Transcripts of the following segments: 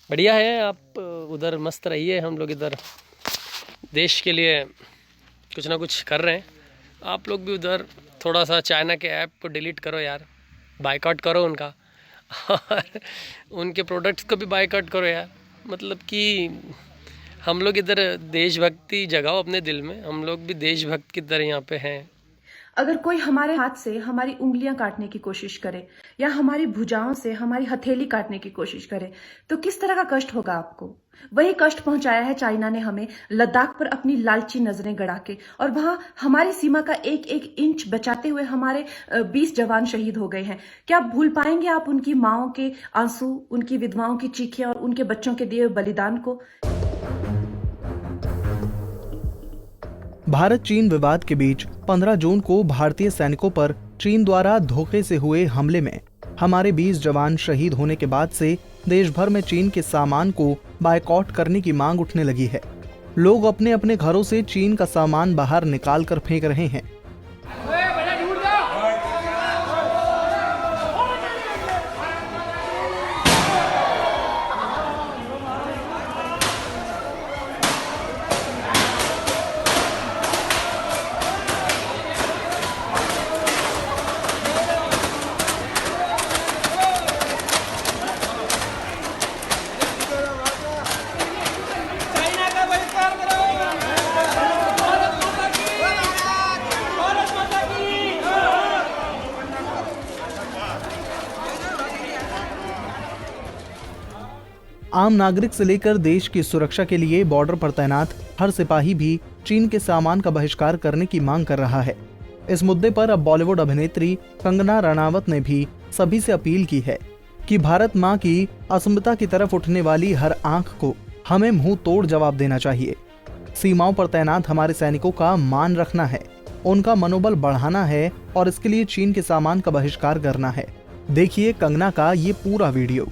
बढ़िया है। आप उधर मस्त रहिए, हम लोग इधर देश के लिए कुछ ना कुछ कर रहे हैं। आप लोग भी उधर थोड़ा सा चाइना के ऐप को डिलीट करो यार, बायकॉट करो उनका और उनके प्रोडक्ट्स को भी बायकॉट करो यार। मतलब कि हम लोग इधर देशभक्ति जगाओ अपने दिल में, हम लोग भी देशभक्त की तरह यहाँ पे हैं। अगर कोई हमारे हाथ से हमारी उंगलियां काटने की कोशिश करे या हमारी भुजाओं से हमारी हथेली काटने की कोशिश करे तो किस तरह का कष्ट होगा आपको। वही कष्ट पहुंचाया है चाइना ने हमें लद्दाख पर अपनी लालची नजरें गड़ा के, और वहां हमारी सीमा का एक एक इंच बचाते हुए हमारे 20 जवान शहीद हो गए हैं। क्या भूल पाएंगे आप उनकी माओं के आंसू, उनकी विधवाओं की चीखें और उनके बच्चों के दिए बलिदान को। भारत चीन विवाद के बीच 15 जून को भारतीय सैनिकों पर चीन द्वारा धोखे से हुए हमले में हमारे 20 जवान शहीद होने के बाद से देश भर में चीन के सामान को बायकॉट करने की मांग उठने लगी है। लोग अपने अपने घरों से चीन का सामान बाहर निकाल कर फेंक रहे हैं। आम नागरिक से लेकर देश की सुरक्षा के लिए बॉर्डर पर तैनात हर सिपाही भी चीन के सामान का बहिष्कार करने की मांग कर रहा है। इस मुद्दे पर अब बॉलीवुड अभिनेत्री कंगना रनावत ने भी सभी से अपील की है कि भारत मां की अस्मिता की तरफ उठने वाली हर आंख को हमें मुंह तोड़ जवाब देना चाहिए। सीमाओं पर तैनात हमारे सैनिकों का मान रखना है, उनका मनोबल बढ़ाना है और इसके लिए चीन के सामान का बहिष्कार करना है। देखिए कंगना का ये पूरा वीडियो।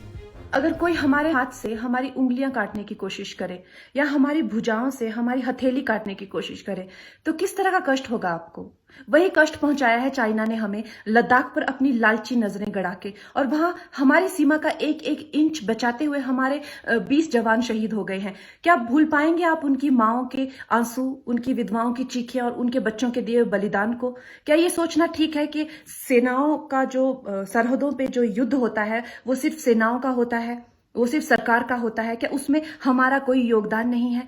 अगर कोई हमारे हाथ से हमारी उंगलियां काटने की कोशिश करे या हमारी भुजाओं से हमारी हथेली काटने की कोशिश करे तो किस तरह का कष्ट होगा आपको। वही कष्ट पहुंचाया है चाइना ने हमें लद्दाख पर अपनी लालची नजरें गड़ा के, और वहां हमारी सीमा का एक एक इंच बचाते हुए हमारे 20 जवान शहीद हो गए हैं। क्या भूल पाएंगे आप उनकी माओं के आंसू, उनकी विधवाओं की चीखें और उनके बच्चों के दिए बलिदान को। क्या ये सोचना ठीक है कि सेनाओं का जो सरहदों पे जो युद्ध होता है वो सिर्फ सेनाओं का होता है, वो सिर्फ सरकार का होता है? क्या उसमें हमारा कोई योगदान नहीं है?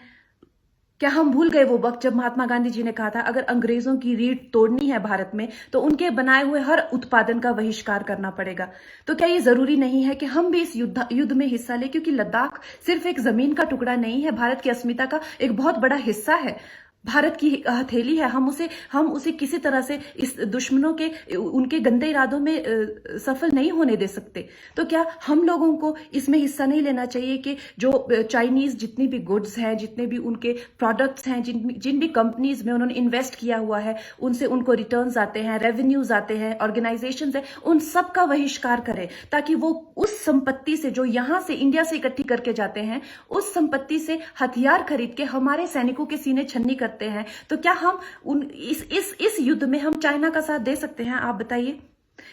क्या हम भूल गए वो वक्त जब महात्मा गांधी जी ने कहा था अगर अंग्रेजों की रीढ़ तोड़नी है भारत में तो उनके बनाए हुए हर उत्पादन का बहिष्कार करना पड़ेगा। तो क्या ये जरूरी नहीं है कि हम भी इस युद्ध में हिस्सा लें, क्योंकि लद्दाख सिर्फ एक जमीन का टुकड़ा नहीं है, भारत की अस्मिता का एक बहुत बड़ा हिस्सा है, भारत की हथेली है। हम उसे किसी तरह से इस दुश्मनों के उनके गंदे इरादों में सफल नहीं होने दे सकते। तो क्या हम लोगों को इसमें हिस्सा नहीं लेना चाहिए कि जो चाइनीज जितनी भी गुड्स हैं, जितने भी उनके प्रोडक्ट्स हैं, जिन भी कंपनीज में उन्होंने इन्वेस्ट किया हुआ है, उनसे उनको रिटर्न्स आते हैं, रेवेन्यूज आते हैं, ऑर्गेनाइजेशंस है, उन सब का बहिष्कार करें ताकि वो उस संपत्ति से जो यहां से इंडिया से इकट्ठी करके जाते हैं उस संपत्ति से हथियार खरीद के हमारे सैनिकों के सीने छन्नी करते हैं। तो क्या हम इस युद्ध में हम चाइना का साथ दे सकते हैं? आप बताइए।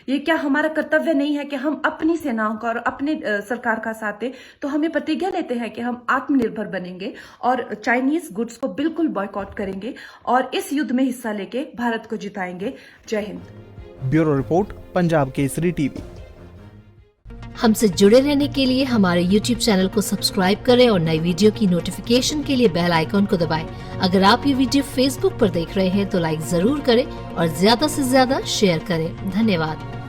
ये क्या हमारा कर्तव्य नहीं है कि हम अपनी सेनाओं का और अपने सरकार का साथ दें? तो हमें प्रतिज्ञा लेते हैं कि हम आत्मनिर्भर बनेंगे और चाइनीज गुड्स को बिल्कुल बॉयकॉट करेंगे और इस युद्ध में हिस्सा लेके भारत को जिताएंगे। जय Hind. Bureau report, Punjab Kesari TV. हमसे जुड़े रहने के लिए हमारे YouTube चैनल को सब्सक्राइब करें और नई वीडियो की नोटिफिकेशन के लिए बेल आइकॉन को दबाएं। अगर आप ये वीडियो Facebook पर देख रहे हैं तो लाइक जरूर करें और ज्यादा से ज्यादा शेयर करें। धन्यवाद।